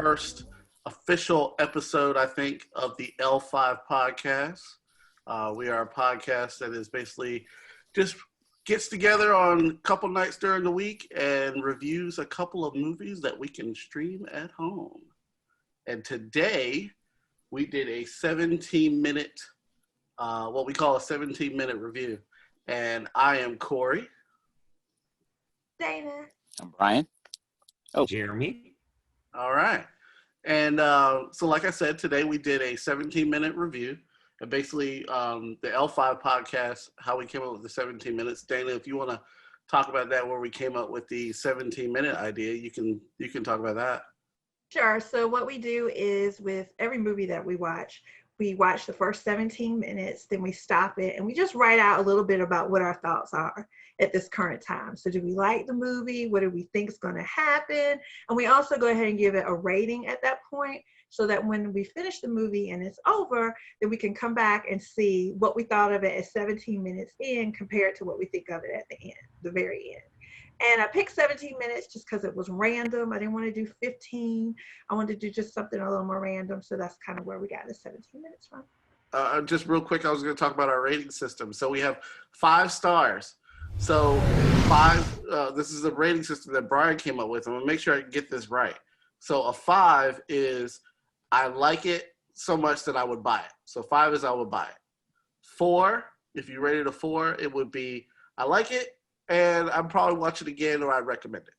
first official episode, I think, of the L-5 podcast. We are a podcast that is basically just gets together on a couple nights during the week and reviews a couple of movies that we can stream at home. And today, we did a 17-minute, what we call a 17-minute review. And I am Corey. Dana. I'm Brian. Oh, Jeremy. All right. And so like I said, today we did a 17-minute review. And basically, the L-5 podcast, how we came up with the 17 minutes. Dana, if you want to talk about that, where we came up with the 17-minute idea, you can talk about that. Sure. So what we do is with every movie that we watch the first 17 minutes, then we stop it, and we just write out a little bit about what our thoughts are at this current time. So do we like the movie? What do we think is going to happen? And we also go ahead and give it a rating at that point, so that when we finish the movie and it's over, then we can come back and see what we thought of it at 17 minutes in compared to what we think of it at the end, the very end. And I picked 17 minutes just because it was random. I didn't want to do 15. I wanted to do just something a little more random. So that's kind of where we got the 17 minutes from. Just real quick, I was going to talk about our rating system. So we have 5 stars. So 5, this is a rating system that Brian came up with. I'm going to make sure I get this right. So a 5 is I like it so much that I would buy it. So 5 is I would buy it. 4, if you rated a 4, it would be I like it and I'd probably watch it again, or I'd recommend it.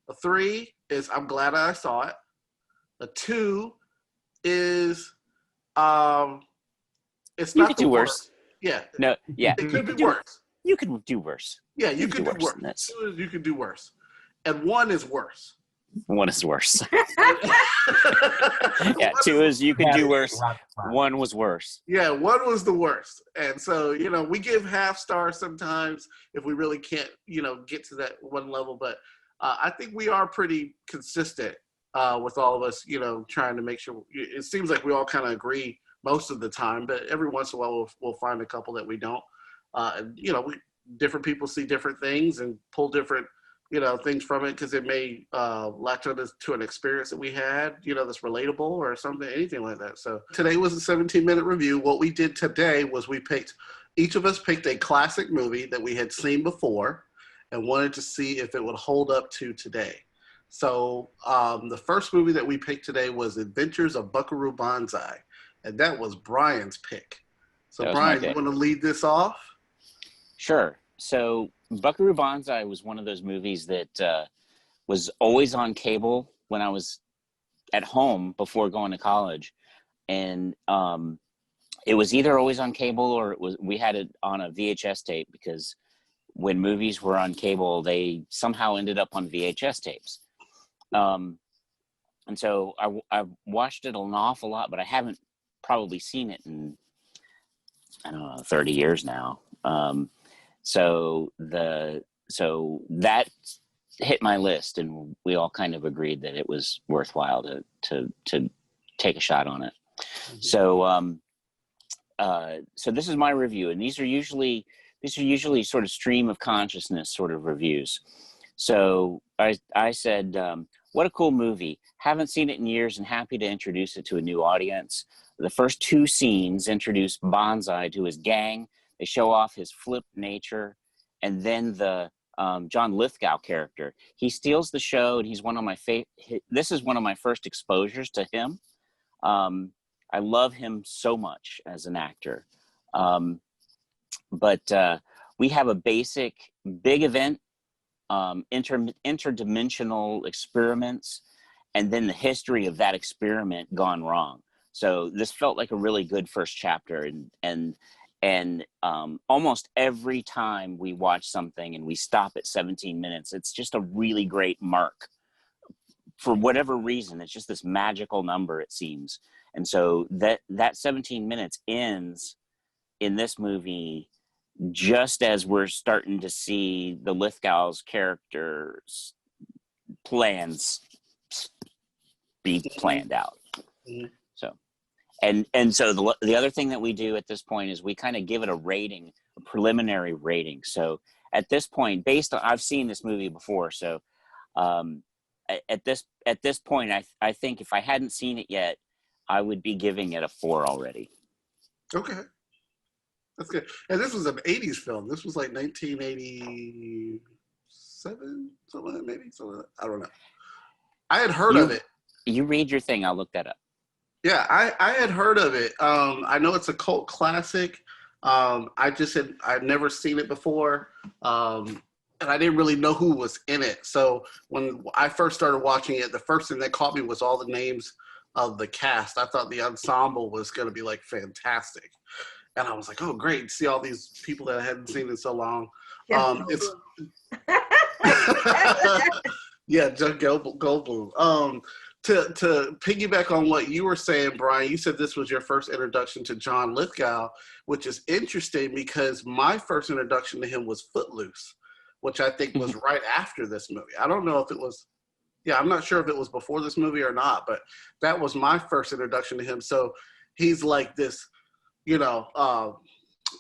A 3 is I'm glad I saw it. A 2 is it's not the worst. Yeah. No. Yeah. It could be worse. You could do worse. Yeah, you could do worse. 2 is you could do worse. And 1 is worse. 1 is worse. Yeah, 2 is you could do worse. 1 was worse. Yeah, 1 was the worst. And so, we give half stars sometimes if we really can't, get to that one level. But I think we are pretty consistent with all of us, trying to make sure. It seems like we all kind of agree most of the time, but every once in a while we'll find a couple that we don't. Different people see different things and pull different things from it because it may latch on to an experience that we had, that's relatable or something, anything like that. So today was a 17-minute review. What we did today was each of us picked a classic movie that we had seen before and wanted to see if it would hold up to today. So the first movie that we picked today was Adventures of Buckaroo Banzai, and that was Brian's pick. So Brian, you want to lead this off? Sure. So Buckaroo Banzai was one of those movies that was always on cable when I was at home before going to college. And it was either always on cable or we had it on a VHS tape, because when movies were on cable, they somehow ended up on VHS tapes. And so I watched it an awful lot, but I haven't probably seen it in, 30 years now. So that hit my list, and we all kind of agreed that it was worthwhile to take a shot on it. Mm-hmm. So this is my review, and these are usually sort of stream of consciousness sort of reviews. So I said, what a cool movie. Haven't seen it in years and happy to introduce it to a new audience. The first 2 scenes introduce Banzai to his gang. They show off his flipped nature, and then the John Lithgow character. He steals the show, and he's one of my this is one of my first exposures to him. I love him so much as an actor. But we have a basic big event, interdimensional experiments, and then the history of that experiment gone wrong. So this felt like a really good first chapter, and almost every time we watch something and we stop at 17 minutes, it's just a really great mark. For whatever reason, it's just this magical number, it seems. And so that 17 minutes ends in this movie just as we're starting to see the Lithgow's character's plans be planned out. Mm-hmm. And so the other thing that we do at this point is we kind of give it a rating, a preliminary rating. So at this point, based on, I've seen this movie before, so at this point, I think if I hadn't seen it yet, I would be giving it a 4 already. Okay. That's good. And this was an 80s film. This was like 1987, something like that, maybe. Something like that. I don't know. I had heard of it. You read your thing. I'll look that up. Yeah, I had heard of it. I know it's a cult classic. I'd never seen it before. And I didn't really know who was in it. So when I first started watching it, the first thing that caught me was all the names of the cast. I thought the ensemble was going to be like fantastic. And I was like, oh, great. See all these people that I hadn't seen in so long. It's yeah, Jeff Goldblum. To piggyback on what you were saying, Brian, you said this was your first introduction to John Lithgow, which is interesting because my first introduction to him was Footloose, which I think was right after this movie. I don't know if it was, I'm not sure if it was before this movie or not, but that was my first introduction to him. So he's like this,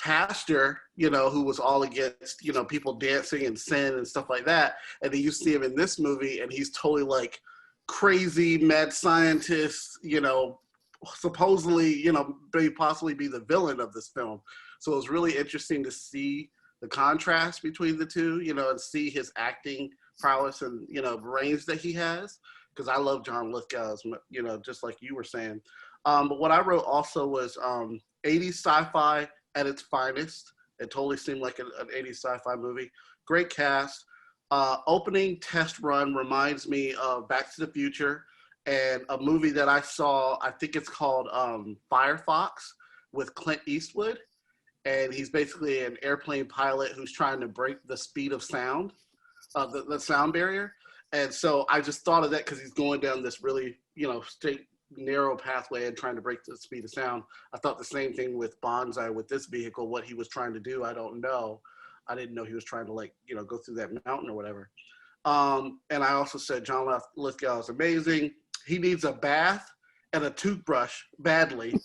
pastor, who was all against, people dancing and sin and stuff like that. And then you see him in this movie and he's totally like crazy mad scientist, supposedly, may possibly be the villain of this film. So it was really interesting to see the contrast between the two, and see his acting prowess and, range that he has. Because I love John Lithgow's, just like you were saying. But what I wrote also was 80s sci-fi at its finest. It totally seemed like an 80s sci-fi movie. Great cast. Opening test run reminds me of Back to the Future and a movie that I saw, I think it's called Firefox with Clint Eastwood. And he's basically an airplane pilot who's trying to break the speed of sound, the sound barrier. And so I just thought of that because he's going down this really, straight, narrow pathway and trying to break the speed of sound. I thought the same thing with Banzai with this vehicle. What he was trying to do, I don't know. I didn't know he was trying to go through that mountain or whatever. And I also said John Lithgow is amazing. He needs a bath and a toothbrush badly.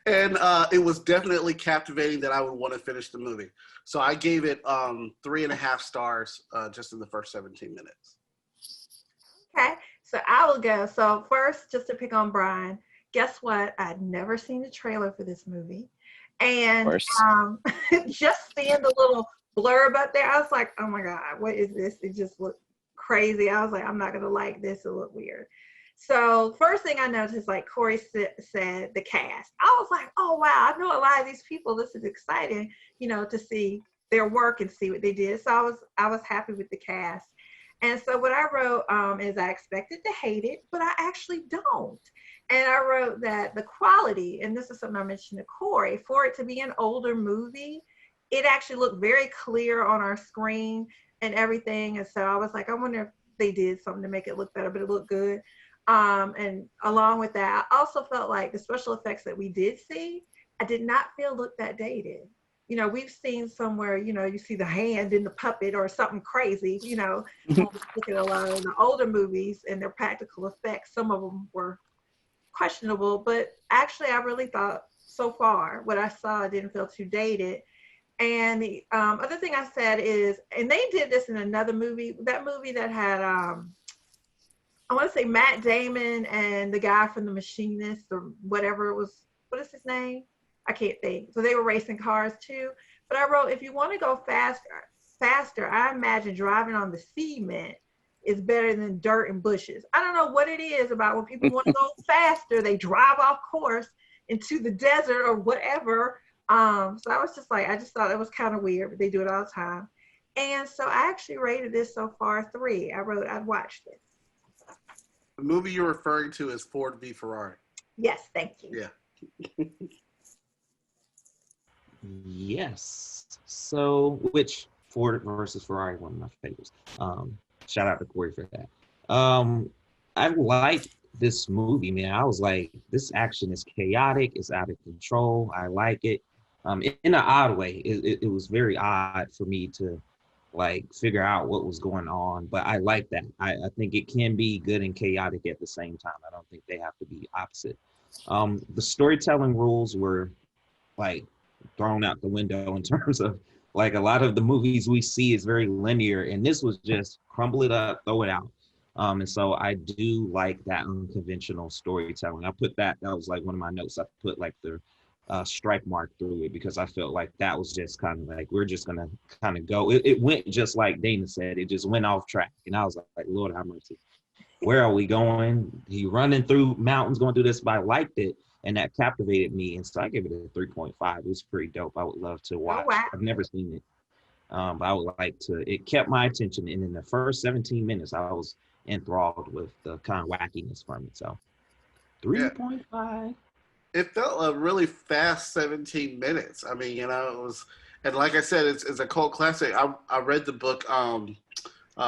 And it was definitely captivating that I would want to finish the movie. So I gave it 3.5 stars just in the first 17 minutes. Okay, so I will go. So first, just to pick on Brian, guess what? I'd never seen the trailer for this movie. And just seeing the little blurb up there, I was like, oh my God, what is this? It just looked crazy. I was like, I'm not going to like this. It looked weird. So first thing I noticed, like Corey said, the cast. I was like, oh, wow, I know a lot of these people. This is exciting, to see their work and see what they did. So I was happy with the cast. And so what I wrote is I expected to hate it, but I actually don't. And I wrote that the quality, and this is something I mentioned to Corey, for it to be an older movie, it actually looked very clear on our screen and everything. And so I was like, I wonder if they did something to make it look better, but it looked good. And along with that, I also felt like the special effects that we did see, I did not feel looked that dated. We've seen somewhere, you see the hand in the puppet or something crazy, when we look at a lot of the older movies and their practical effects. Some of them were questionable, but actually I really thought so far what I saw didn't feel too dated. And the other thing I said is, and they did this in another movie, that movie that had, I want to say Matt Damon and the guy from The Machinist or whatever it was, what is his name? I can't think. So they were racing cars too. But I wrote, if you want to go faster, I imagine driving on the cement is better than dirt and bushes. I don't know what it is about when people want to go faster, they drive off course into the desert or whatever. So I was just like, I just thought it was kind of weird, but they do it all the time. And so I actually rated this so far 3. I wrote, I'd watch this. The movie you're referring to is Ford v Ferrari. Yes, thank you. Yeah. Yes. So, which Ford versus Ferrari, one of my favorites. Shout out to Corey for that. I like this movie, man. I was like, this action is chaotic. It's out of control. I like it. In an odd way. It was very odd for me to figure out what was going on, but I like that. I think it can be good and chaotic at the same time. I don't think they have to be opposite. The storytelling rules were thrown out the window in terms of Like a lot of the movies we see is very linear, and this was just crumble it up, throw it out. And so I do like that unconventional storytelling. I put that was like one of my notes. I put like the strike mark through it because I felt like that was just kind of like we're just gonna kind of go. It went just like Dana said. It just went off track, and I was like, Lord have mercy. Where are we going? He running through mountains, going through this, but I liked it, and that captivated me, and so I gave it a 3.5. It was pretty dope. I would love to Oh watch. wow. I've never seen it, but I would like to. It kept my attention, and in the first 17 minutes, I was enthralled with the kind of wackiness from it. So Yeah. 3.5. It felt a really fast 17 minutes. I mean, it was, and like I said, it's a cult classic. I read the book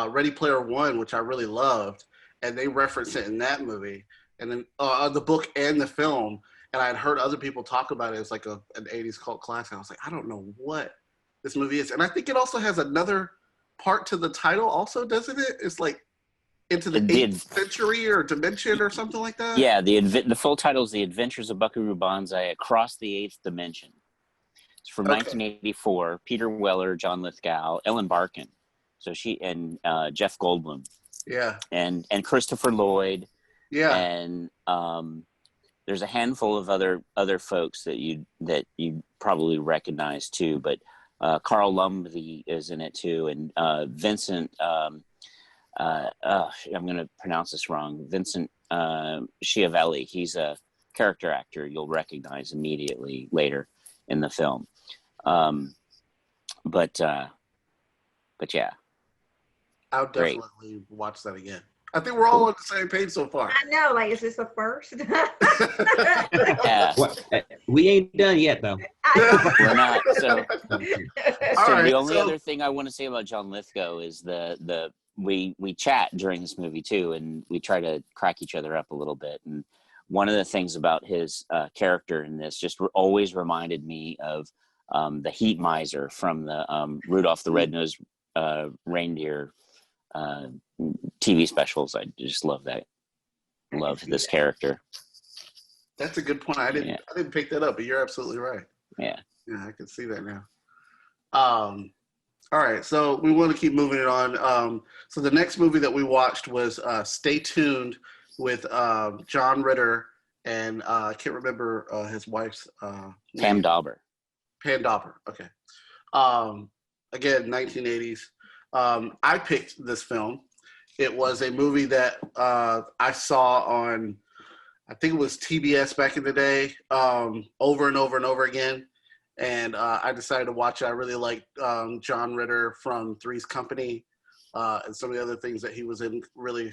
Ready Player One, which I really loved, and they reference it in that movie, and then the book and the film. And I had heard other people talk about it as like an 80s cult classic. I was like, I don't know what this movie is. And I think it also has another part to the title also, doesn't it? It's like into the 8th century or dimension or something like that. Yeah, the full title is The Adventures of Buckaroo Banzai Across the Eighth Dimension. It's from 1984. Peter Weller, John Lithgow, Ellen Barkin, so she and Jeff Goldblum. Yeah. And Christopher Lloyd. Yeah. And there's a handful of other folks that you probably recognize too, but Carl Lumbly is in it too, and Vincent. I'm going to pronounce this wrong. Vincent Schiavelli. He's a character actor you'll recognize immediately later in the film. But yeah. I'll definitely watch that again. I think we're all on the same page so far. I know, like, is this a first? Yeah. We ain't done yet, though. We're not. So right, the only other thing I want to say about John Lithgow is we chat during this movie too, and we try to crack each other up a little bit. And one of the things about his character in this just always reminded me of the Heat Miser from the Rudolph the Red-Nosed Reindeer TV specials. I just love that. Love this character. That's a good point. I didn't pick that up, but you're absolutely right. Yeah. Yeah, I can see that now. All right, so we want to keep moving it on. So the next movie that we watched was Stay Tuned with John Ritter and I can't remember his wife's Pam name. Dauber. Pam Dauber. Okay. Again, 1980s. I picked this film. It was a movie that I saw on, I think it was TBS back in the day, over and over and over again. And I decided to watch it. I really liked John Ritter from Three's Company and some of the other things that he was in. Really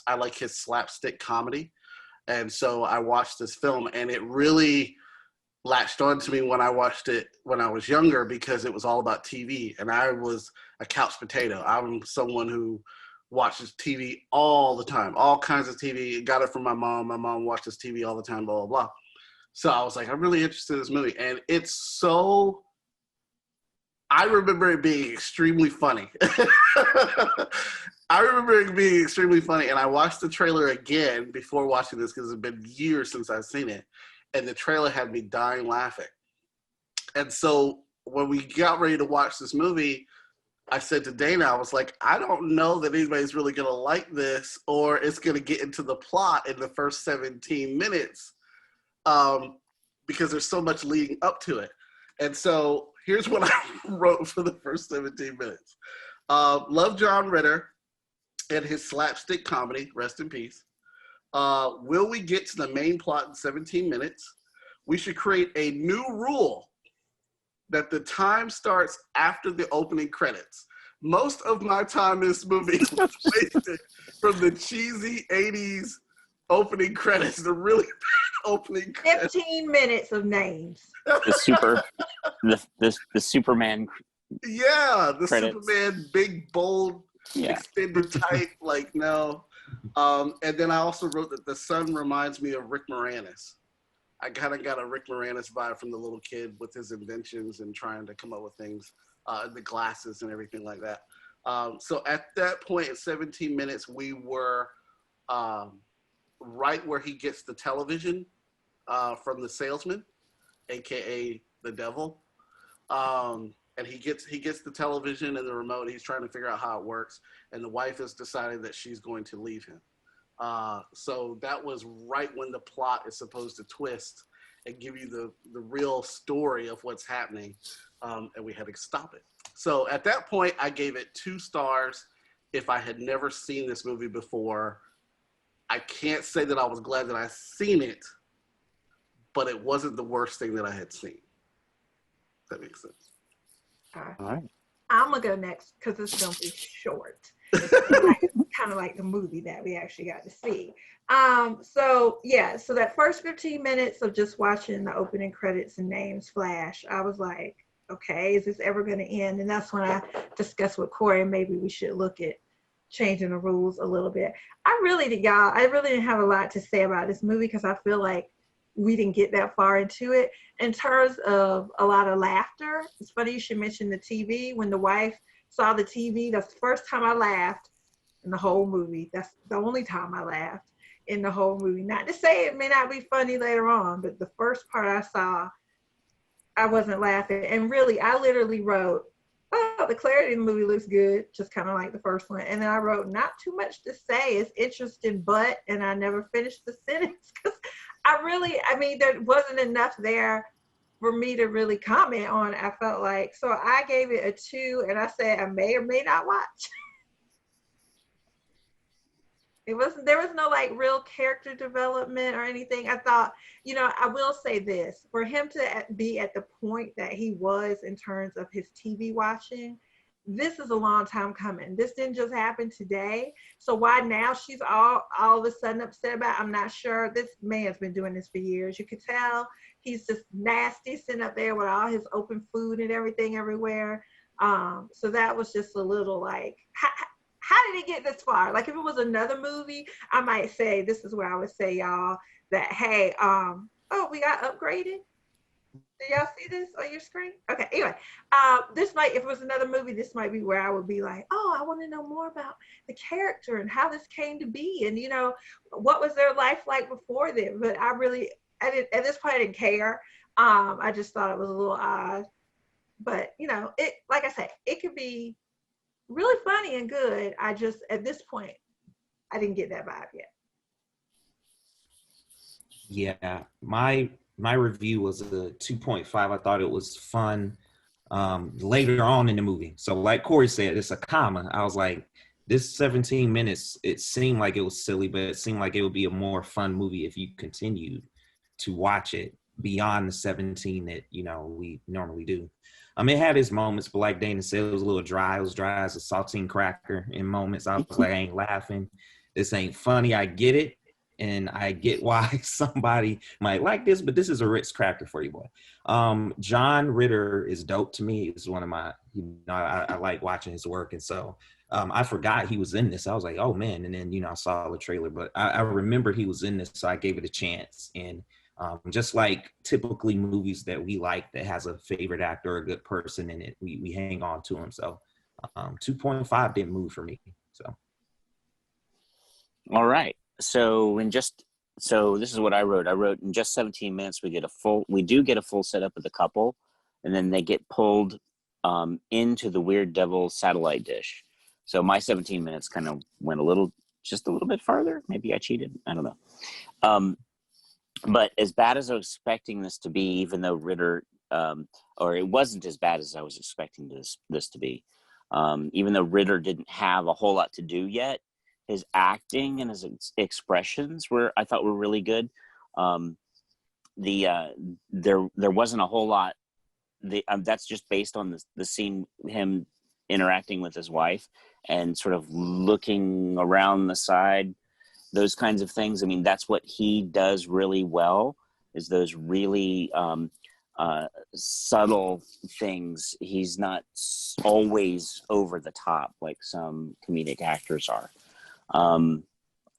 I like his slapstick comedy. And so I watched this film, and it really latched on to me when I watched it when I was younger because it was all about TV. And I was a couch potato. I'm someone who watches TV all the time, all kinds of TV. Got it from my mom. My mom watches TV all the time, blah, blah, blah. So I was like, I'm really interested in this movie. And I remember it being extremely funny. I remember it being extremely funny. And I watched the trailer again before watching this because it's been years since I've seen it. And the trailer had me dying laughing. And so when we got ready to watch this movie, I said to Dana, I was like, I don't know that anybody's really going to like this or it's going to get into the plot in the first 17 minutes because there's so much leading up to it. And so here's what I wrote for the first 17 minutes. Love John Ritter and his slapstick comedy, rest in peace. Will we get to the main plot in 17 minutes? We should create a new rule that the time starts after the opening credits. Most of my time in this movie was wasted from the cheesy 80s opening credits, the really bad opening credits. 15 minutes of names. The Superman. Yeah, the credits. Superman, big, bold, extended type, like, no. And then I also wrote that the son reminds me of Rick Moranis. I kind of got a Rick Moranis vibe from the little kid with his inventions and trying to come up with things, the glasses and everything like that. So at that point, at 17 minutes, we were right where he gets the television from the salesman, aka the devil. and he gets the television and the remote. And he's trying to figure out how it works, and the wife has decided that she's going to leave him. So that was right when the plot is supposed to twist and give you the real story of what's happening, and we had to stop it. So at that point, I gave it 2 stars. If I had never seen this movie before, I can't say that I was glad that I seen it, but it wasn't the worst thing that I had seen. If that makes sense. All right. I'm gonna go next because it's gonna be short. Kind of like the movie that we actually got to see. So that first 15 minutes of just watching the opening credits and names flash, I was like, okay, is this ever going to end? And that's when I discussed with Corey, maybe we should look at changing the rules a little bit. I really didn't have a lot to say about this movie because I feel like we didn't get that far into it. In terms of a lot of laughter, it's funny you should mention the TV. When the wife saw the TV, that's the first time I laughed in the whole movie. That's the only time I laughed in the whole movie. Not to say it may not be funny later on, but the first part I saw, I wasn't laughing. And really, I literally wrote, oh, the clarity in the movie looks good, just kind of like the first one. And then I wrote, not too much to say, it's interesting, but, and I never finished the sentence because there wasn't enough there for me to really comment on. I felt like, so I gave it a 2, and I said I may or may not watch. There was no like real character development or anything. I thought, I will say this, for him to be at the point that he was in terms of his TV watching, this is a long time coming. This didn't just happen today. So why now she's all of a sudden upset about it, I'm not sure. This man's been doing this for years. You could tell he's just nasty sitting up there with all his open food and everything everywhere. So that was just a little like, how did it get this far? Like if it was another movie, I might say, this is where I would say, y'all, that, hey, we got upgraded. Did y'all see this on your screen? Okay, anyway, if it was another movie, this might be where I would be like, oh, I want to know more about the character and how this came to be. And, what was their life like before them? But at this point, I didn't care. I just thought it was a little odd. But, like I said, it could be really funny and good. I just, at this point, I didn't get that vibe yet. Yeah, my review was a 2.5. I thought it was fun later on in the movie. So like Corey said, it's a comma. I was like, this 17 minutes, it seemed like it was silly, but it seemed like it would be a more fun movie if you continued to watch it beyond the 17 that, we normally do. It had its moments, but like Dana said, it was a little dry. It was dry as a saltine cracker in moments. I was like, I ain't laughing. This ain't funny. I get it. And I get why somebody might like this, but this is a Ritz cracker for you, boy. John Ritter is dope to me. He's one of my, I like watching his work. And so I forgot he was in this. I was like, oh man. And then, I saw the trailer, but I remember he was in this. So I gave it a chance. And just like typically movies that we like that has a favorite actor or a good person in it, we hang on to him. So 2.5 didn't move for me. So. All right. So this is what I wrote. I wrote in just 17 minutes, we do get a full setup of the couple, and then they get pulled into the Weird Devil satellite dish. So my 17 minutes kind of went just a little bit farther. Maybe I cheated. I don't know. But as bad as I was expecting this to be, even though Ritter, or it wasn't as bad as I was expecting this to be, even though Ritter didn't have a whole lot to do yet, his acting and his expressions I thought were really good. There wasn't a whole lot. That's just based on the scene, him interacting with his wife and sort of looking around the side, those kinds of things. I mean, that's what he does really well, is those really subtle things. He's not always over the top like some comedic actors are.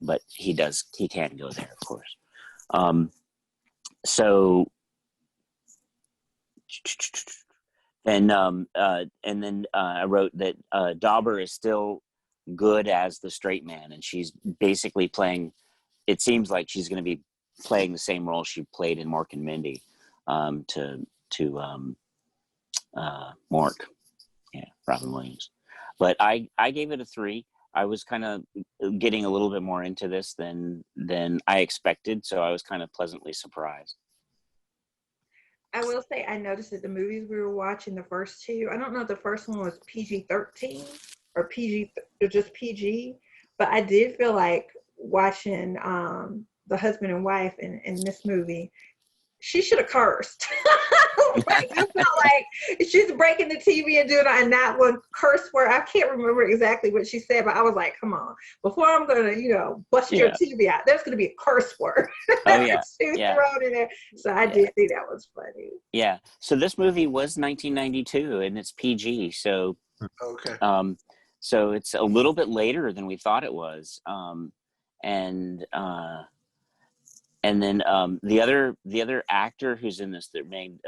But he can go there, of course. And then I wrote that Dauber is still good as the straight man, and she's basically it seems like she's going to be playing the same role she played in Mork and Mindy to Mork. Robin Williams. But I gave it a 3. I was kind of getting a little bit more into this than I expected, so I was kind of pleasantly surprised. I will say I noticed that the movies we were watching, the first two, I don't know if the first one was PG-13 or PG or just PG, but I did feel like watching the husband and wife in this movie, she should have cursed. Like, I felt like she's breaking the TV and doing it, and that one curse word. I can't remember exactly what she said, but I was like, come on, before I'm gonna, bust your TV out, there's gonna be a curse word. Oh yeah, She's thrown in there. So I did think that was funny. Yeah. So this movie was 1992, and it's PG. So Okay. So it's a little bit later than we thought it was. And then the other actor who's in this that made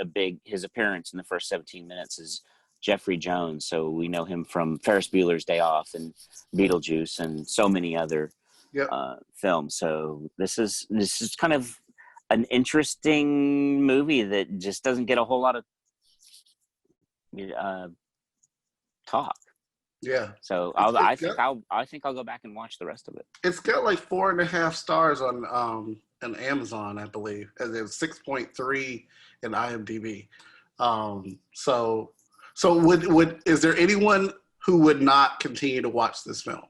his appearance in the first 17 minutes is Jeffrey Jones. So we know him from Ferris Bueller's Day Off and Beetlejuice and so many other films. So this is kind of an interesting movie that just doesn't get a whole lot of talk. Yeah. So I think I'll go back and watch the rest of it. It's got like 4.5 stars on Amazon, I believe, and then 6.3 in IMDb. So would is there anyone who would not continue to watch this film?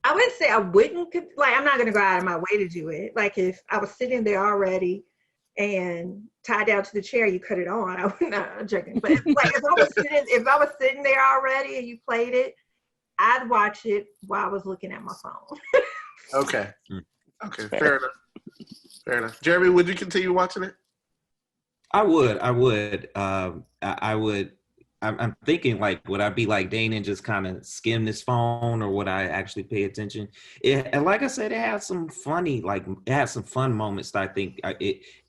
I would say I wouldn't, like, I'm not going to go out of my way to do it. Like, if I was sitting there already and tied down to the chair, you cut it on. I would not, I'm joking. But if I was sitting there already and you played it, I'd watch it while I was looking at my phone. Okay. Okay. Fair enough. Jeremy, would you continue watching it? I would. I would. I'm thinking, like, would I be like Dane and just kind of skim this phone, or would I actually pay attention? And like I said, it had some fun moments that I think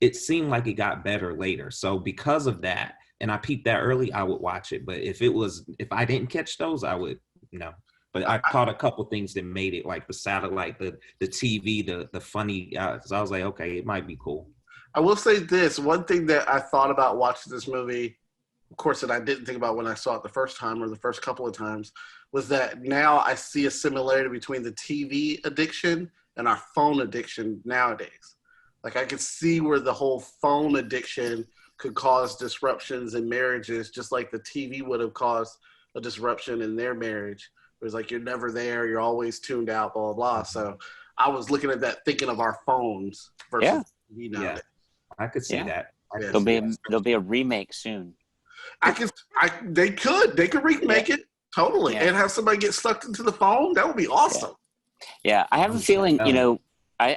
it seemed like it got better later. So because of that, and I peeped that early, I would watch it. But if I didn't catch those, I would no. But I caught a couple things that made it, like the satellite, the TV, the funny. So I was like, okay, it might be cool. I will say this: one thing that I thought about watching this movie, of course, that I didn't think about when I saw it the first time or the first couple of times, was that now I see a similarity between the TV addiction and our phone addiction nowadays. Like, I could see where the whole phone addiction could cause disruptions in marriages, just like the TV would have caused a disruption in their marriage. It was like, you're never there, you're always tuned out, blah, blah, blah. So I was looking at that thinking of our phones versus TV nowadays. Yeah, I could see that. There'll be a remake soon. They could remake it totally and have somebody get sucked into the phone. That would be awesome. Yeah, I have a feeling, I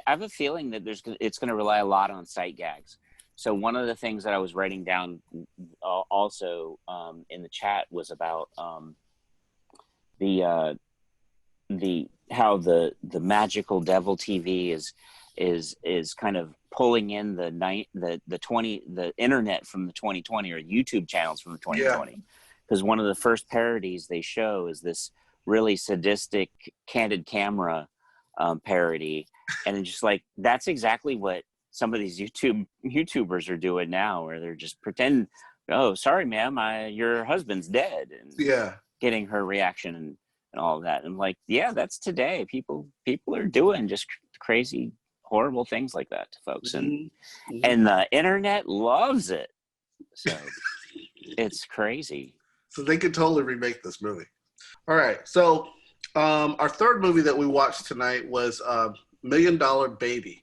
have a feeling that it's going to rely a lot on sight gags. So one of the things that I was writing down also in the chat was about how the magical devil TV is kind of pulling in the internet from the 2020, or YouTube channels from the 2020. Because one of the first parodies they show is this really sadistic candid camera parody, and it's just like, that's exactly what some of these YouTubers are doing now, where they're just pretend, oh, sorry, ma'am, your husband's dead, and getting her reaction and all of that. And like, yeah, that's today. People are doing just crazy, horrible things like that to folks, and the internet loves it. So it's crazy. So they could totally remake this movie. All right. So our third movie that we watched tonight was $1 Million Baby.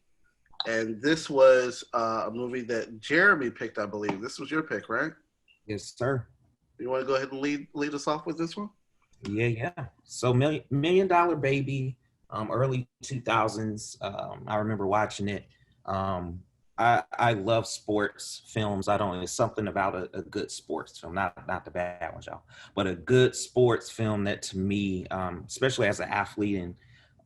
And this was a movie that Jeremy picked, I believe. This was your pick, right? Yes, sir. You want to go ahead and lead us off with this one? Yeah. So $1 Million Baby, early 2000s. I remember watching it. I love sports films. It's something about a good sports film, not the bad ones, y'all, but a good sports film that, to me, especially as an athlete, and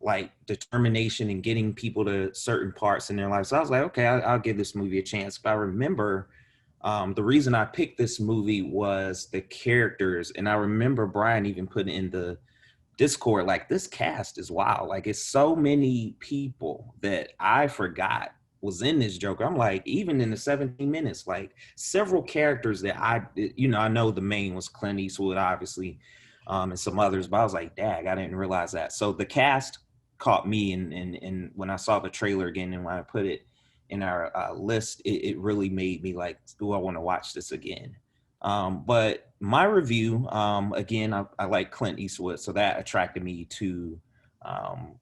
like determination and getting people to certain parts in their life. So I was like, okay, I'll give this movie a chance. But I remember the reason I picked this movie was the characters. And I remember Brian even putting in the Discord, like, this cast is wild. Like, it's so many people that I forgot was in this Joker, I'm like, even in the 17 minutes, like several characters that I know the main was Clint Eastwood, obviously, and some others, but I was like, dag, I didn't realize that. So the cast caught me, and when I saw the trailer again, and when I put it in our list, it really made me like, do I want to watch this again? But my review, again, I like Clint Eastwood, so that attracted me to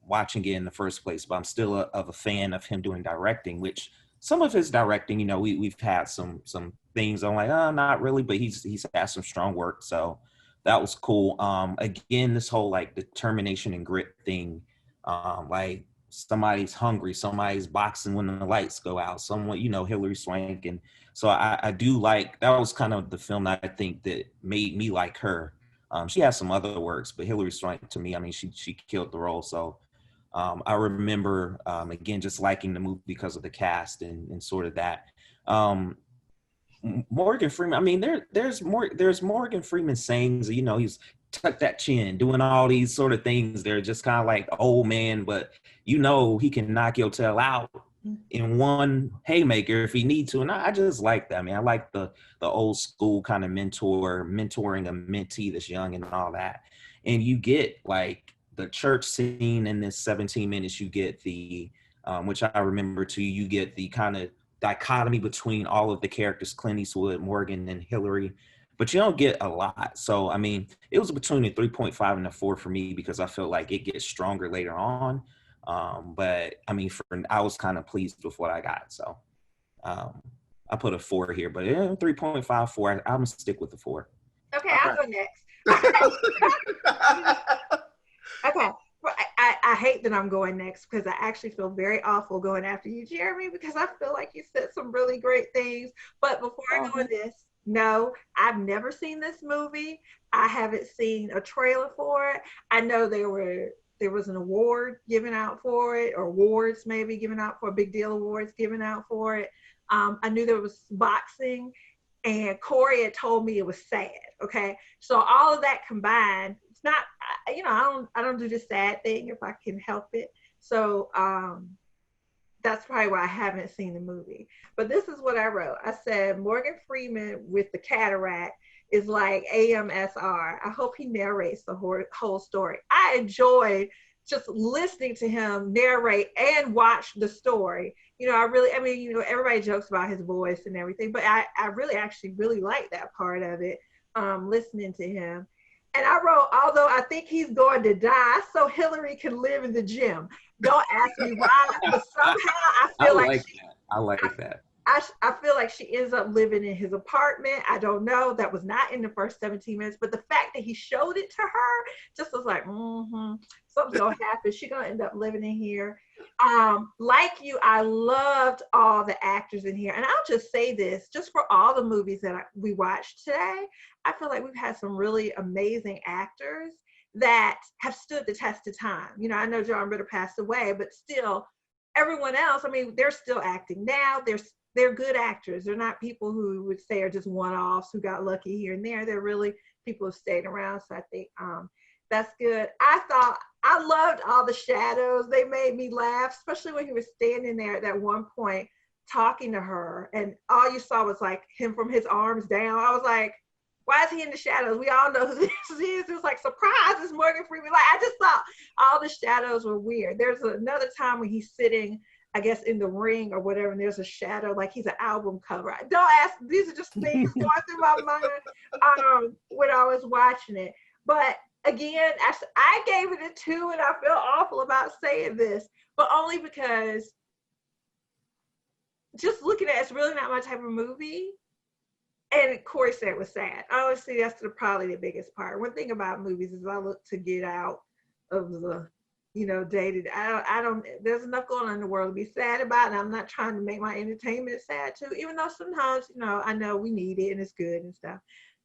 watching it in the first place. But I'm still of a fan of him doing directing, which some of his directing, we've had some things I'm like, oh, not really, but he's had some strong work, so that was cool. Again, this whole like determination and grit thing, like somebody's hungry, somebody's boxing when the lights go out, someone, Hillary Swank. And so I do like, that was kind of the film that I think that made me like her. She has some other works, but Hillary Swank, to me, I mean, she killed the role. So I remember, again, just liking the movie because of the cast and sort of that. Morgan Freeman, I mean, there's Morgan Freeman sayings, he's tuck that chin, doing all these sort of things. They're just kind of like old man, but he can knock your tail out in one haymaker if he need to. And I just like that. I mean, I like the old school kind of mentoring a mentee that's young and all that. And you get like the church scene in this 17 minutes, you get the, which I remember too, you get the kind of dichotomy between all of the characters, Clint Eastwood, Morgan, and Hillary, but you don't get a lot. So, I mean, it was between a 3.5 and a 4 for me because I feel like it gets stronger later on. But I mean, I was kind of pleased with what I got. So I put a 4 here, but 3.5, 4, I'm gonna stick with the 4. Okay, I'll go next. Okay. Well, I hate that I'm going next because I actually feel very awful going after you, Jeremy, because I feel like you said some really great things. But before I go in this, no, I've never seen this movie. I haven't seen a trailer for it. I know there was an award given out for it, or awards maybe given out for big deal awards given out for it. I knew there was boxing, and Corey had told me it was sad. Okay, so all of that combined, it's not, I don't do the sad thing if I can help it. So that's probably why I haven't seen the movie. But this is what I wrote. I said Morgan Freeman with the cataract is like AMSR. I hope he narrates the whole story. I enjoyed just listening to him narrate and watch the story. Everybody jokes about his voice and everything, but I really actually really like that part of it, listening to him. And I wrote, although I think he's going to die so Hillary can live in the gym. Don't ask me why, but somehow I feel I like that. I feel like she ends up living in his apartment. I don't know. That was not in the first 17 minutes. But the fact that he showed it to her just was like, something's going to happen. She's going to end up living in here. Like you, I loved all the actors in here. And I'll just say this, just for all the movies that we watched today, I feel like we've had some really amazing actors that have stood the test of time. I know John Ritter passed away, but still, everyone else, I mean, they're still acting now. They're good actors. They're not people who would say are just one-offs who got lucky here and there. They're really people who stayed around. So I think that's good. I loved all the shadows. They made me laugh, especially when he was standing there at that one point talking to her, and all you saw was like him from his arms down. I was like, why is he in the shadows? We all know who this is. It was like, surprise, it's Morgan Freeman. Like, I just thought all the shadows were weird. There's another time when he's sitting, I guess, in the ring or whatever, and there's a shadow, like he's an album cover. Don't ask, these are just things going through my mind when I was watching it. But again, I gave it a 2, and I feel awful about saying this, but only because just looking at it's really not my type of movie. And Corey said it was sad. Honestly, that's probably the biggest part. One thing about movies is I look to get out of the, dated. I don't, there's enough going on in the world to be sad about, and I'm not trying to make my entertainment sad too, even though sometimes, I know we need it and it's good and stuff.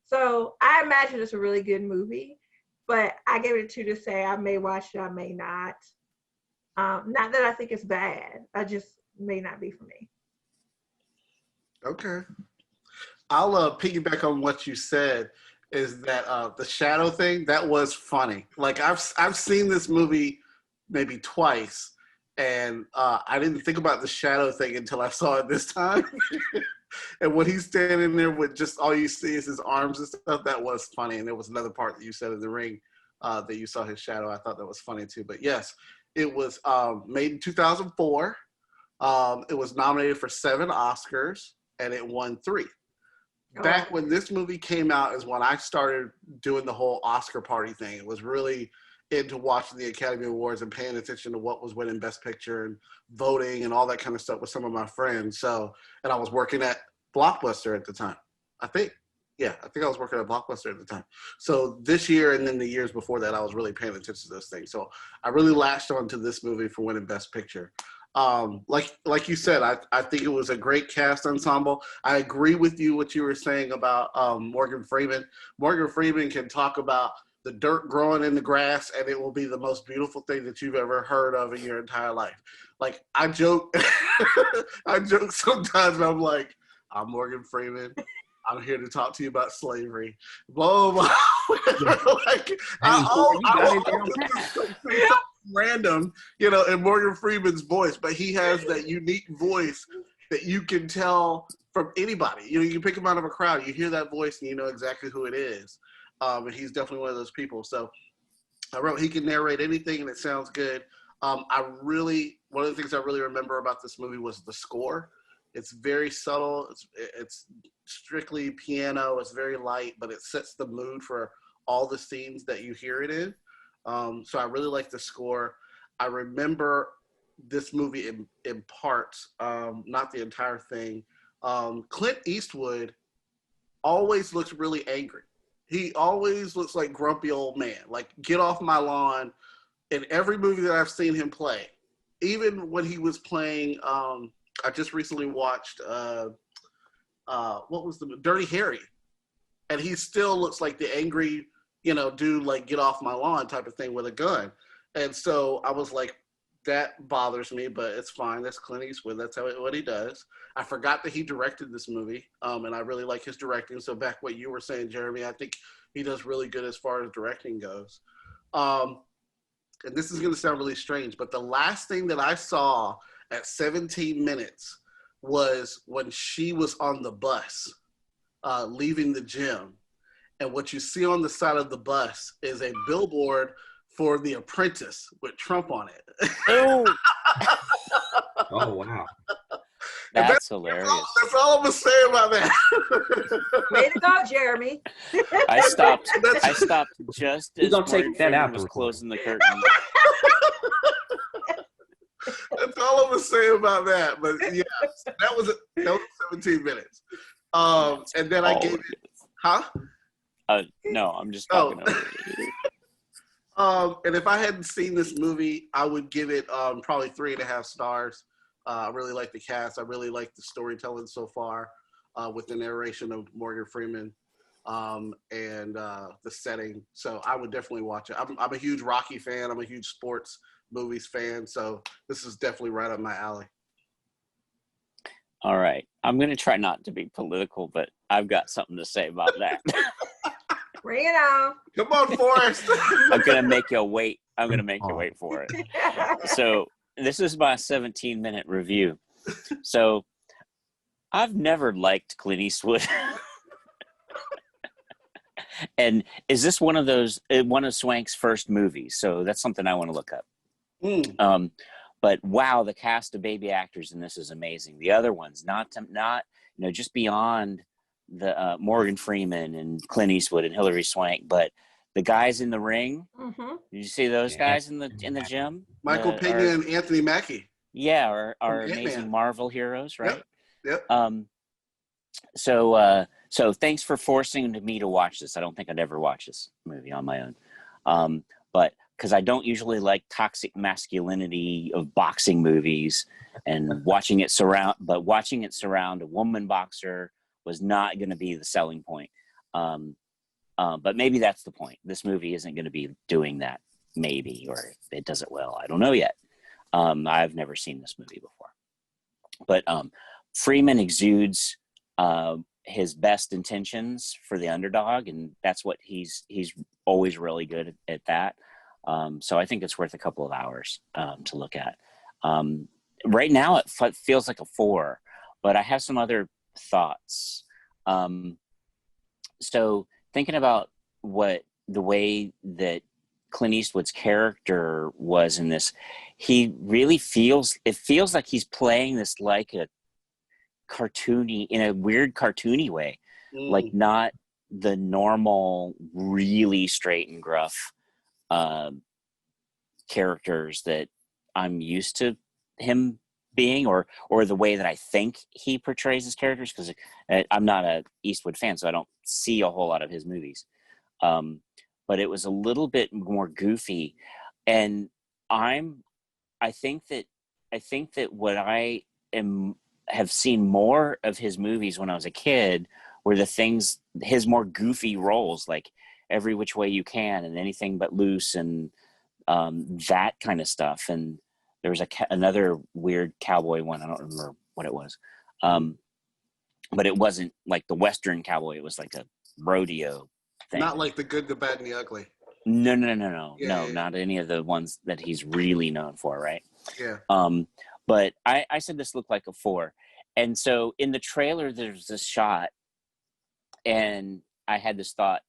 So I imagine it's a really good movie, but I gave it a 2 to say I may watch it, I may not. Not that I think it's bad. I just may not be for me. Okay. I'll piggyback on what you said, is that the shadow thing, that was funny. Like I've seen this movie maybe twice, And I didn't think about the shadow thing until I saw it this time. And when he's standing there with just all you see is his arms and stuff, that was funny. And there was another part that you said in the ring that you saw his shadow. I thought that was funny too. But yes, it was made in 2004. It was nominated for 7 Oscars and it won 3. Back when this movie came out is when I started doing the whole Oscar party thing. It was really into watching the Academy Awards and paying attention to what was winning Best Picture and voting and all that kind of stuff with some of my friends. So, and I was working at Blockbuster at the time. I think I was working at Blockbuster at the time. So this year and then the years before that, I was really paying attention to those things. So I really latched on to this movie for winning Best Picture. Like you said, I think it was a great cast ensemble. I agree with you what you were saying about Morgan Freeman. Morgan Freeman can talk about the dirt growing in the grass, and it will be the most beautiful thing that you've ever heard of in your entire life. Like I joke, I joke sometimes. And I'm like, I'm Morgan Freeman. I'm here to talk to you about slavery. Blah blah. Blah. Like I'll say something random, in Morgan Freeman's voice, but he has that unique voice that you can tell from anybody. You can pick him out of a crowd. You hear that voice, and you know exactly who it is. And he's definitely one of those people. So I wrote, he can narrate anything and it sounds good. One of the things I really remember about this movie was the score. It's very subtle. It's strictly piano. It's very light, but it sets the mood for all the scenes that you hear it in. So I really like the score. I remember this movie in parts, not the entire thing. Clint Eastwood always looks really angry. He always looks like grumpy old man, like get off my lawn in every movie that I've seen him play. Even when he was playing, I just recently watched, what was the Dirty Harry? And he still looks like the angry, dude, like get off my lawn type of thing with a gun. And so I was like, that bothers me, but it's fine. That's Clint Eastwood. That's what he does. I forgot that he directed this movie, and I really like his directing. So back what you were saying, Jeremy, I think he does really good as far as directing goes. And this is going to sound really strange, but the last thing that I saw at 17 minutes was when she was on the bus leaving the gym. And what you see on the side of the bus is a billboard for The Apprentice with Trump on it. Oh, Oh wow. that's hilarious. That's all I'm gonna say about that. Way to go, Jeremy. I stopped just We're as gonna take Morgan that out Freeman was the closing the curtain. That's all I'm gonna say about that. But yeah, that was 17 minutes. And then I gave it, huh? No, I'm just talking over it. And if I hadn't seen this movie, I would give it probably 3.5 stars. I really like the cast. I really like the storytelling so far with the narration of Morgan Freeman and the setting. So I would definitely watch it. I'm a huge Rocky fan. I'm a huge sports movies fan. So this is definitely right up my alley. All right. I'm going to try not to be political, but I've got something to say about that. Bring it on. Come on, Forrest. I'm going to make you wait. I'm going to make you wait for it. So this is my 17-minute review. So I've never liked Clint Eastwood. And is this one of Swank's first movies? So that's something I want to look up. But wow, the cast of baby actors in this is amazing. The other ones, not just beyond the Morgan Freeman and Clint Eastwood and Hilary Swank, but the guys in the ring. Mm-hmm. Did you see those guys in the gym? Michael Pena and Anthony Mackie. Yeah, our amazing Ant-Man. Marvel heroes, right? Yep. So thanks for forcing me to watch this. I don't think I'd ever watch this movie on my own. But because I don't usually like toxic masculinity of boxing movies, and watching it surround a woman boxer was not going to be the selling point. But maybe that's the point. This movie isn't going to be doing that, maybe, or it does it well. I don't know yet. I've never seen this movie before. But Freeman exudes his best intentions for the underdog, and that's what he's always really good at that. So I think it's worth a couple of hours to look at. Right now, it feels like a 4, but I have some other thoughts. So thinking about the way that Clint Eastwood's character was in this, he really feels like he's playing this like a cartoony, in a weird cartoony way, like not the normal, really straight and gruff characters that I'm used to him being, or the way that I think he portrays his characters, because I'm not a Eastwood fan, so I don't see a whole lot of his movies. But it was a little bit more goofy, and I think that what I have seen more of his movies when I was a kid were his more goofy roles, like Every Which Way You Can and Anything But Loose, and that kind of stuff. And there was another weird cowboy one. I don't remember what it was. But it wasn't like the Western cowboy. It was like a rodeo thing. Not like The Good, the Bad, and the Ugly. No. Yeah. Not any of the ones that he's really known for, right? Yeah. But I said this looked like a 4. And so in the trailer, there's this shot, and I had this thought,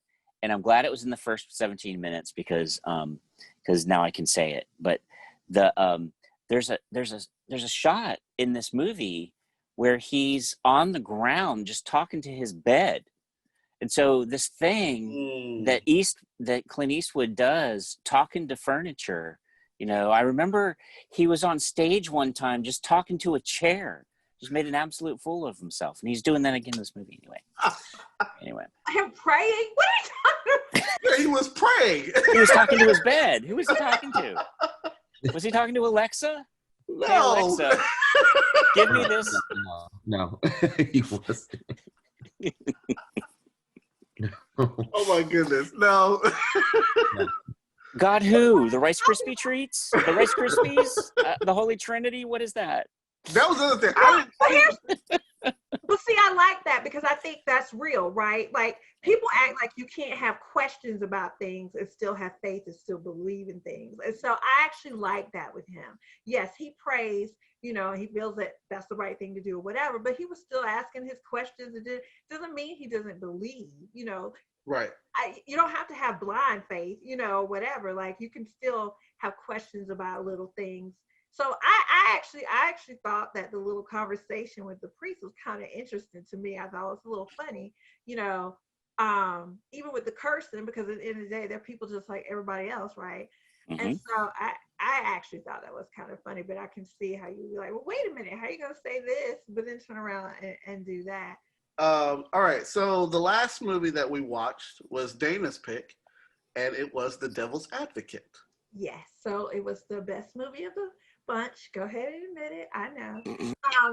and I'm glad it was in the first 17 minutes because now I can say it. But there's a shot in this movie where he's on the ground just talking to his bed. And so this thing that Clint Eastwood does, talking to furniture, I remember he was on stage one time just talking to a chair, just made an absolute fool of himself. And he's doing that again in this movie anyway. I'm praying? What are you talking about? He was praying. He was talking to his bed. Who was he talking to? Was he talking to Alexa? No. Hey, Alexa, give me this. No. He wasn't. Oh my goodness, no. God who? The Rice Krispie treats? The Rice Krispies? The Holy Trinity? What is that? That was the other thing. Well, see, I like that because I think that's real, right? Like, people act like you can't have questions about things and still have faith and still believe in things. And so I actually like that with him. Yes, he prays, he feels that that's the right thing to do or whatever, but he was still asking his questions. It doesn't mean he doesn't believe, Right. You don't have to have blind faith, whatever. Like, you can still have questions about little things. So I actually thought that the little conversation with the priest was kind of interesting to me. I thought it was a little funny, even with the cursing, because at the end of the day, they're people just like everybody else, right? Mm-hmm. And so I actually thought that was kind of funny, but I can see how you'd be like, well, wait a minute, how are you going to say this, but then turn around and do that? All right, so the last movie that we watched was Dana's pick, and it was The Devil's Advocate. Yes, so it was the best movie of the bunch. Go ahead and admit it. I know.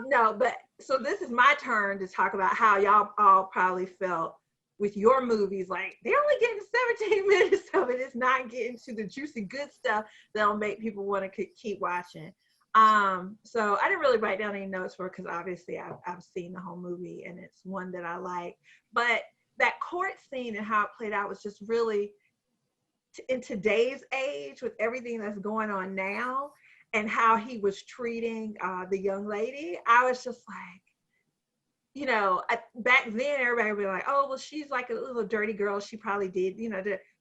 No, but so this is my turn to talk about how y'all all probably felt with your movies. Like, they're only getting 17 minutes of it. It's not getting to the juicy good stuff that'll make people want to keep watching. So I didn't really write down any notes for it because obviously I've seen the whole movie and it's one that I like. But that court scene and how it played out was just really, in today's age with everything that's going on now, and how he was treating the young lady, I was just like, back then everybody would be like, oh, well, she's like a little dirty girl. She probably did,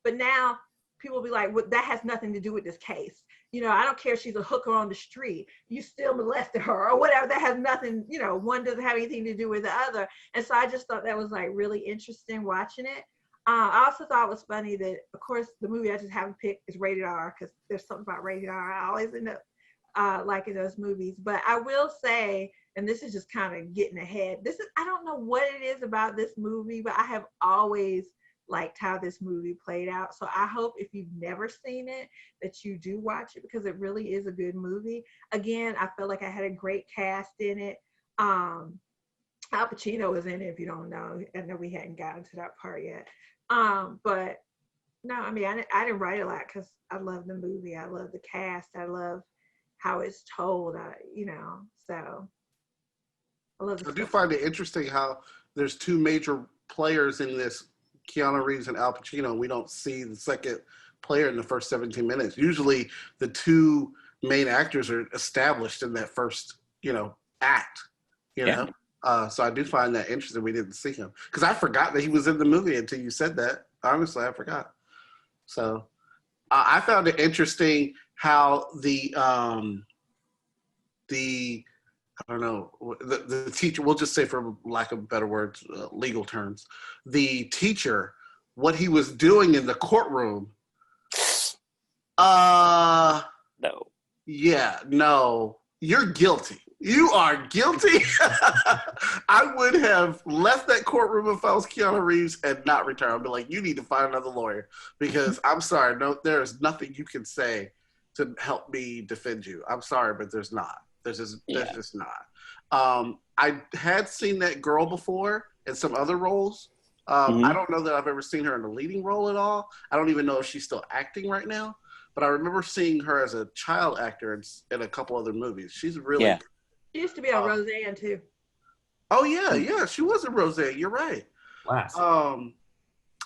but now people will be like, well, that has nothing to do with this case. I don't care if she's a hooker on the street. You still molested her or whatever. That has nothing, one doesn't have anything to do with the other. And so I just thought that was like really interesting watching it. I also thought it was funny that, of course, the movie I just haven't picked is rated R because there's something about rated R. I always end up liking those movies. But I will say, and this is just kind of getting ahead, I don't know what it is about this movie, but I have always liked how this movie played out. So I hope if you've never seen it, that you do watch it because it really is a good movie. Again, I felt like I had a great cast in it. Al Pacino was in it, if you don't know. I know we hadn't gotten to that part yet. But no, I mean, I didn't write a lot because I love the movie. I love the cast. I love how it's told, so I love the I do find it interesting how there's two major players in this, Keanu Reeves and Al Pacino. We don't see the second player in the first 17 minutes. Usually the two main actors are established in that first, act, you Yeah. know? So I do find that interesting we didn't see him. Because I forgot that he was in the movie until you said that. Honestly, I forgot. So I found it interesting how the I don't know, the teacher, we'll just say for lack of better words, legal terms, the teacher, what he was doing in the courtroom. No. Yeah, no, you're guilty. You are guilty. I would have left that courtroom if I was Keanu Reeves and not returned. I'd be like, you need to find another lawyer because I'm sorry, no, there is nothing you can say to help me defend you. I'm sorry, but there's not. There's just not. I had seen that girl before in some other roles. I don't know that I've ever seen her in a leading role at all. I don't even know if she's still acting right now. But I remember seeing her as a child actor in a couple other movies. She's really good. She used to be on Roseanne too. Oh yeah, she was in Roseanne. You're right. Wow.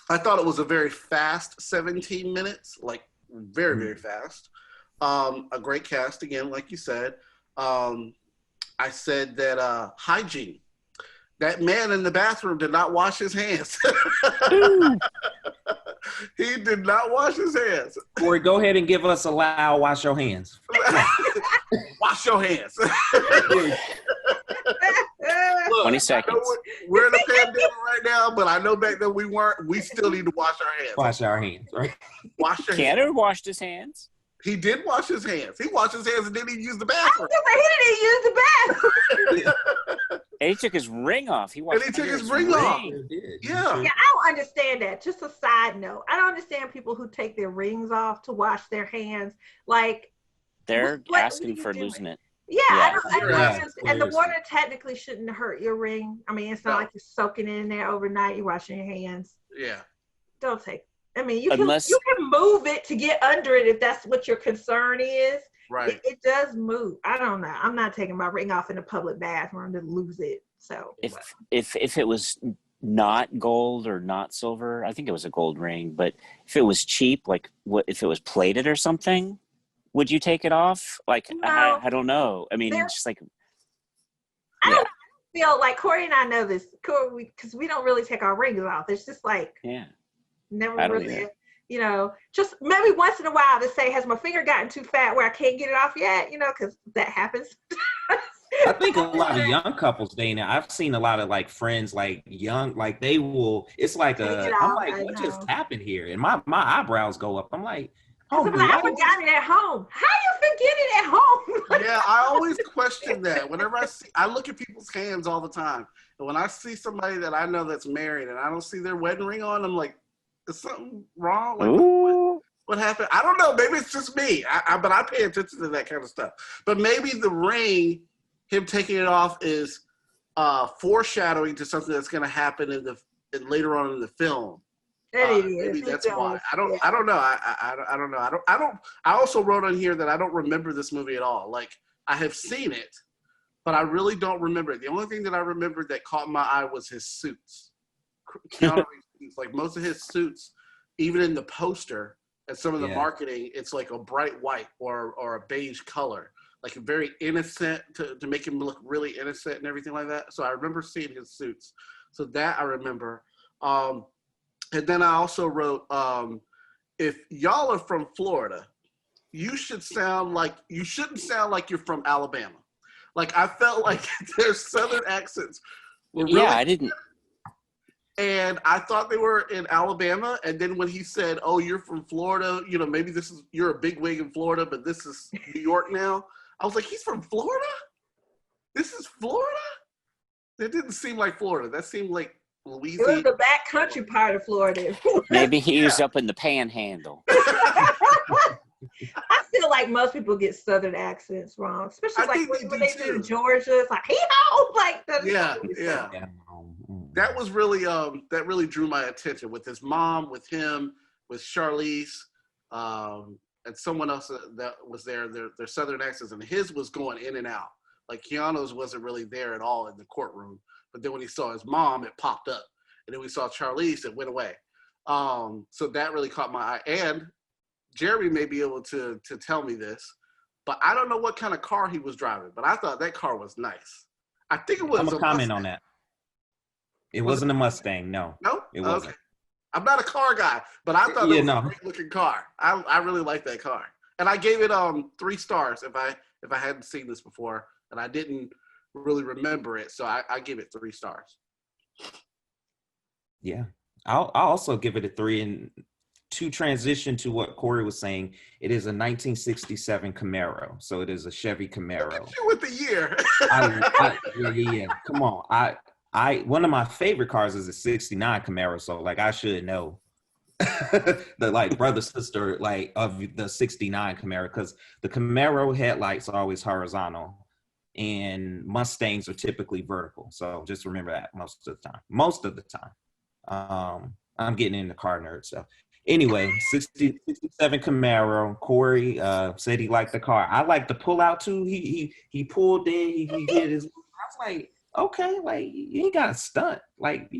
I thought it was a very fast 17 minutes, like very, very fast. A great cast again, like you said. I said that hygiene. That man in the bathroom did not wash his hands. He did not wash his hands. Corey, go ahead and give us a loud wash your hands. Wash your hands. 20 seconds. We're in a pandemic right now, but I know back then we weren't. We still need to wash our hands. Wash our hands, right? Wash your hands. Keanu washed his hands. He did wash his hands. He washed his hands and didn't even use the bathroom. He didn't use the bathroom. And he took his ring off. He took his ring off. Yeah. I don't understand that. Just a side note. I don't understand people who take their rings off to wash their hands. Like they're what asking for doing? losing it. Yeah, Yeah. I don't and the water technically shouldn't hurt your ring. I mean, it's not like you're soaking it in there overnight. You're washing your hands. Yeah. Don't take. I mean, you Unless, can move it to get under it if that's what your concern is. Right. It does move. I don't know. I'm not taking my ring off in a public bathroom to lose it. So if it was not gold or not silver, I think it was a gold ring. But if it was cheap, like if it was plated or something, would you take it off? Like No. I don't know. I mean, just like I don't feel like Corey and I know this, Corey, because we don't really take our rings off. It's just like never really, just maybe once in a while to say, has my finger gotten too fat where I can't get it off yet? Because that happens. I think a lot of young couples dating. I've seen a lot of like friends, like young, like they will. It's like I'm like, what just happened here? And my eyebrows go up. I'm like, I forgot it at home. How you forget it at home? Yeah, I always question that. Whenever I look at people's hands all the time, and when I see somebody that I know that's married and I don't see their wedding ring on, I'm like, is something wrong? Like, what happened? I don't know. Maybe it's just me. But I pay attention to that kind of stuff. But maybe the ring, him taking it off, is foreshadowing to something that's going to happen later on in the film. Maybe that's why. I don't know. I don't know. I also wrote on here that I don't remember this movie at all. Like, I have seen it, but I really don't remember it. The only thing that I remembered that caught my eye was his suits. Keanu Reeves suits. Like most of his suits, even in the poster and some of the marketing, it's like a bright white or a beige color, like very innocent to make him look really innocent and everything like that. So I remember seeing his suits. So that I remember. And then I also wrote, if y'all are from Florida, you shouldn't sound like you're from Alabama. Like I felt like their Southern accents were really I didn't. And I thought they were in Alabama. And then when he said, "Oh, you're from Florida," maybe you're a bigwig in Florida, but this is New York now. I was like, he's from Florida? This is Florida? That didn't seem like Florida. That seemed like Louisiana. It was the back country part of Florida. Maybe he was up in the panhandle. I feel like most people get Southern accents wrong, especially like when they do Georgia. It's like, hee-haw! Like, yeah. That was really that really drew my attention with his mom, with him, with Charlize, and someone else that was there. Their Southern accents, and his was going in and out. Like Keanu's wasn't really there at all in the courtroom, but then when he saw his mom, it popped up, and then we saw Charlize, it went away. So that really caught my eye. And Jeremy may be able to tell me this. but I don't know what kind of car he was driving. But I thought that car was nice. I think it was. I'm a gonna comment Mustang. on that. It Was wasn't a Mustang. No, No, it wasn't. okay. I'm not a car guy, but I thought it Yeah, was a no. great looking car. I really like that car, and I gave it 3 stars if I hadn't seen this before and I didn't really remember it, so I give it 3 stars. Yeah, I'll also give it a 3. And to transition to what Corey was saying, it is a 1967 Camaro, so it is a Chevy Camaro. Look at you with the year. Yeah. Come on, one of my favorite cars is a '69 Camaro, so like I should know the like brother sister like of the '69 Camaro, because the Camaro headlights are always horizontal, and Mustangs are typically vertical. So just remember that most of the time. Most of the time. I'm getting into car nerd stuff. Anyway, 67 Camaro. Corey said he liked the car. I like the pull out too. He pulled in. He did his. I was like, okay, like you ain't got to stunt. Like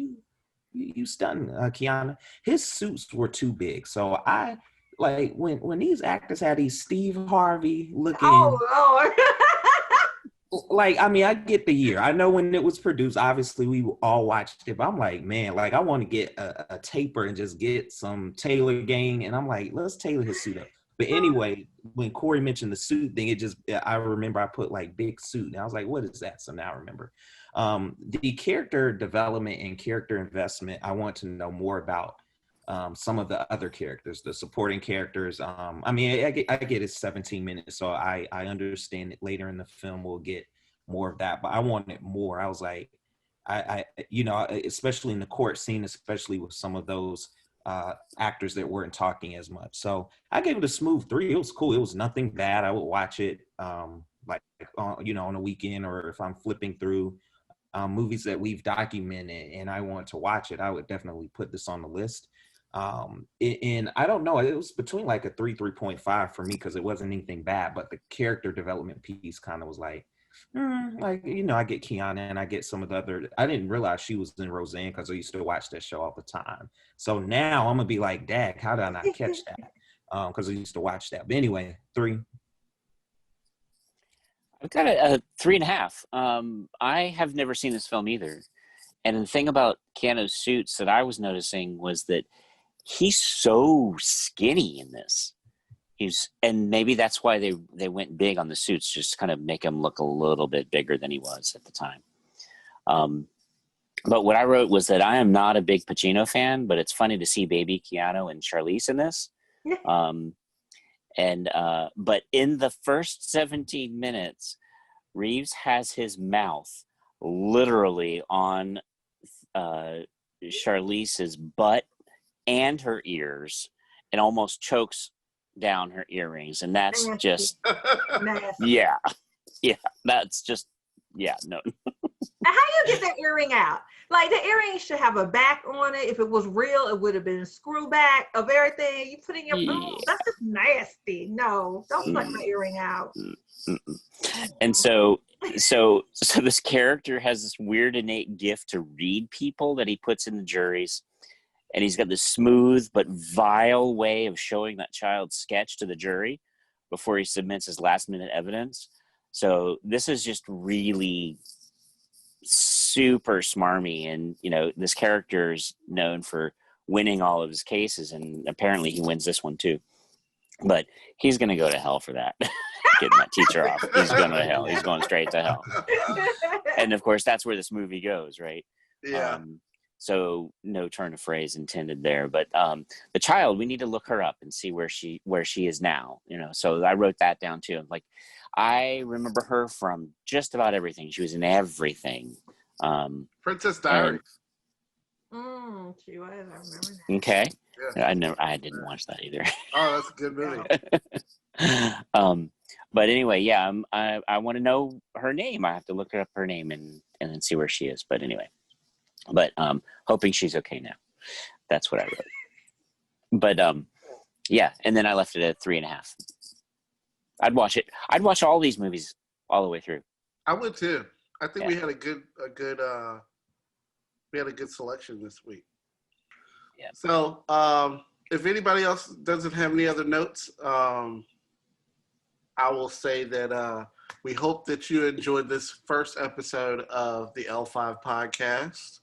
you stunting, Kiana. His suits were too big, so I like when these actors had these Steve Harvey looking. Oh Lord. Like, I mean, I get the year. I know when it was produced, obviously we all watched it, but I'm like, man, like I want to get a taper and just get some tailor gang. And I'm like, let's tailor his suit up. But anyway, when Corey mentioned the suit thing, I remember I put like big suit and I was like, what is that? So now I remember. The character development and character investment, I want to know more about some of the other characters, the supporting characters. I mean, I get it's 17 minutes, so I understand it. Later in the film we'll get more of that, but I wanted more. I was like, I especially in the court scene, especially with some of those actors that weren't talking as much. So I gave it a smooth 3. It was cool. It was nothing bad. I would watch it on a weekend, or if I'm flipping through movies that we've documented and I want to watch it, I would definitely put this on the list. And I don't know, it was between like a 3.5 for me, because it wasn't anything bad, but the character development piece kind of was like, I get Kiana and I get some of the other. I didn't realize she was in Roseanne because I used to watch that show all the time. So now I'm gonna be like, Dag, how did I not catch that? Because I used to watch that. But anyway, 3. I've got a 3.5. I have never seen this film either. And the thing about Keanu's suits that I was noticing was that he's so skinny in this. And maybe that's why they went big on the suits, just to kind of make him look a little bit bigger than he was at the time. But what I wrote was that I am not a big Pacino fan, but it's funny to see baby Keanu and Charlize in this. But in the first 17 minutes, Reeves has his mouth literally on Charlize's butt and her ears, and almost chokes down her earrings, and that's just yeah, that's just no. Now, how you get that earring out? Like, the earring should have a back on it. If it was real, it would have been a screw back of everything. You put in your that's just nasty. No, don't pluck my earring out. And so this character has this weird innate gift to read people that he puts in the juries. And he's got this smooth but vile way of showing that child's sketch to the jury before he submits his last-minute evidence. So this is just really super smarmy. And, this character is known for winning all of his cases, and apparently he wins this one too. But he's going to go to hell for that. Getting that teacher off. He's going to hell. He's going straight to hell. And, of course, that's where this movie goes, right? Yeah. So no turn of phrase intended there, but the child, we need to look her up and see where she is now. So I wrote that down too. Like, I remember her from just about everything. She was in everything. Princess Diaries. She was. I remember that. Okay. Yeah. I didn't watch that either. Oh, that's a good movie. But anyway, yeah. I want to know her name. I have to look up her name and then see where she is. But anyway. But hoping she's okay now. That's what I wrote. But yeah, and then I left it at 3.5. I'd watch it. I'd watch all these movies all the way through. I would too. I think we had a good selection this week. Yeah. So if anybody else doesn't have any other notes, I will say that we hope that you enjoyed this first episode of the L-5 podcast.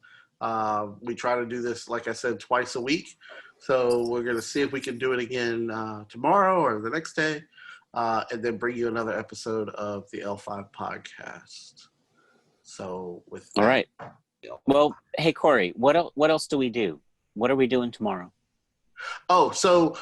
We try to do this, like I said, twice a week. So we're going to see if we can do it again tomorrow or the next day, and then bring you another episode of the L5 podcast. So with that, All right. Well, hey, Corey, what else do we do? What are we doing tomorrow? Oh, so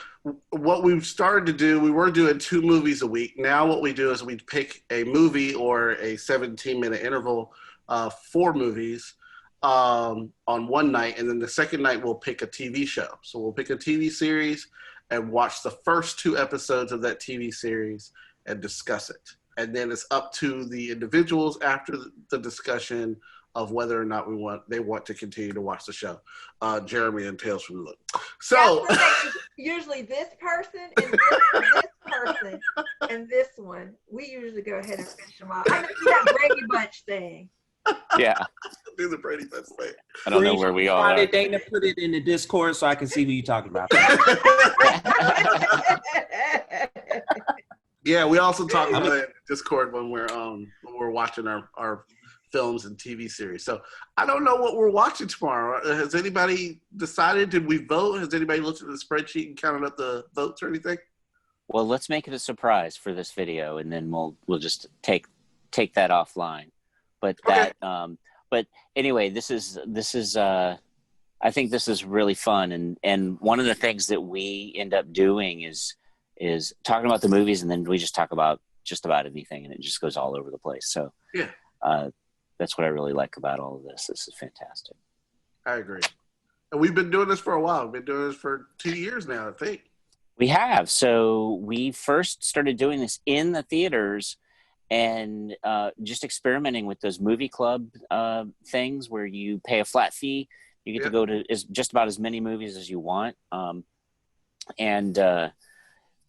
what we've started to do, we were doing 2 movies a week. Now what we do is we pick a movie or a 17-minute interval, 4 movies on one night, and then the second night we'll pick a TV show. So we'll pick a TV series and watch the first 2 episodes of that TV series and discuss it. And then it's up to the individuals after the discussion of whether or not they want to continue to watch the show. Jeremy and Tales from the Loop. So usually this person and this person and this one, we usually go ahead and finish them off. I know that Brady Bunch thing. Yeah. Do the Brady Bunch thing. I don't know where we all are. Dana, put it in the Discord so I can see who you're talking about. Yeah, we also talk about it in Discord when we're watching our films and TV series. So I don't know what we're watching tomorrow. Has anybody decided? Did we vote? Has anybody looked at the spreadsheet and counted up the votes or anything? Well, let's make it a surprise for this video, and then we'll just take that offline. But Okay. But anyway, this is I think this is really fun, and one of the things that we end up doing is talking about the movies, and then we just talk about just about anything, and it just goes all over the place. So yeah. That's what I really like about all of this. This is fantastic. I agree. And we've been doing this for a while. We've been doing this for 2 years now, I think. We have. So we first started doing this in the theaters and just experimenting with those movie club things where you pay a flat fee. You get to go to just about as many movies as you want. And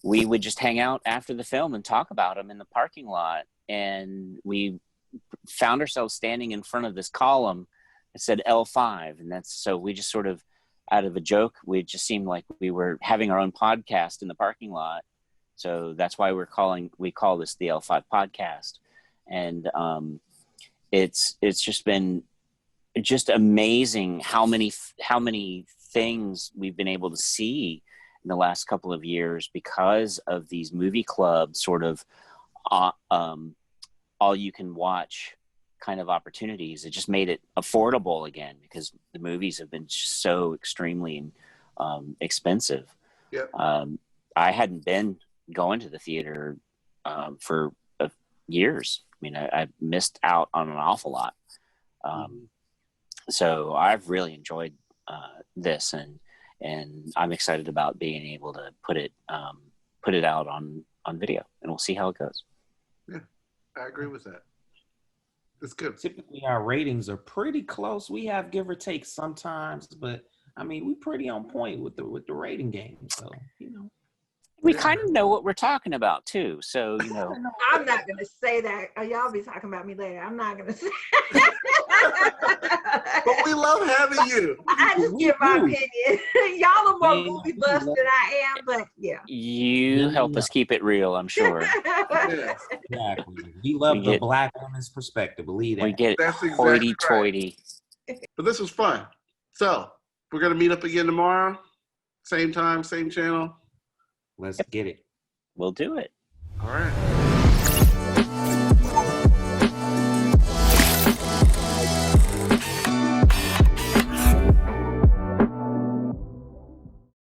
we would just hang out after the film and talk about them in the parking lot. And we found ourselves standing in front of this column that said L5. And so we just sort of, out of a joke, we just seemed like we were having our own podcast in the parking lot. So that's why we call this the L5 podcast. And it's just been just amazing how many things we've been able to see in the last couple of years because of these movie clubs, sort of all you can watch kind of opportunities. It just made it affordable again because the movies have been so extremely expensive. Yep. I hadn't been going to the theater for years. I mean, I missed out on an awful lot. So I've really enjoyed this, and I'm excited about being able to put it out on video, and we'll see how it goes. Yeah, I agree with that. It's good. Typically, our ratings are pretty close. We have give or take sometimes, but I mean, we're pretty on point with the rating game. So, we kind of know what we're talking about too. So, I'm not going to say that. Y'all be talking about me later. I'm not going to say But we love having you. I just give my opinion. Y'all are more movie buffs than I am, but yeah. You help us keep it real, I'm sure. Yes. Exactly. We love the black woman's perspective. Believe that. We get That's exactly hoity-toity. But this was fun. So we're going to meet up again tomorrow. Same time, same channel. Let's get it. We'll do it. All right.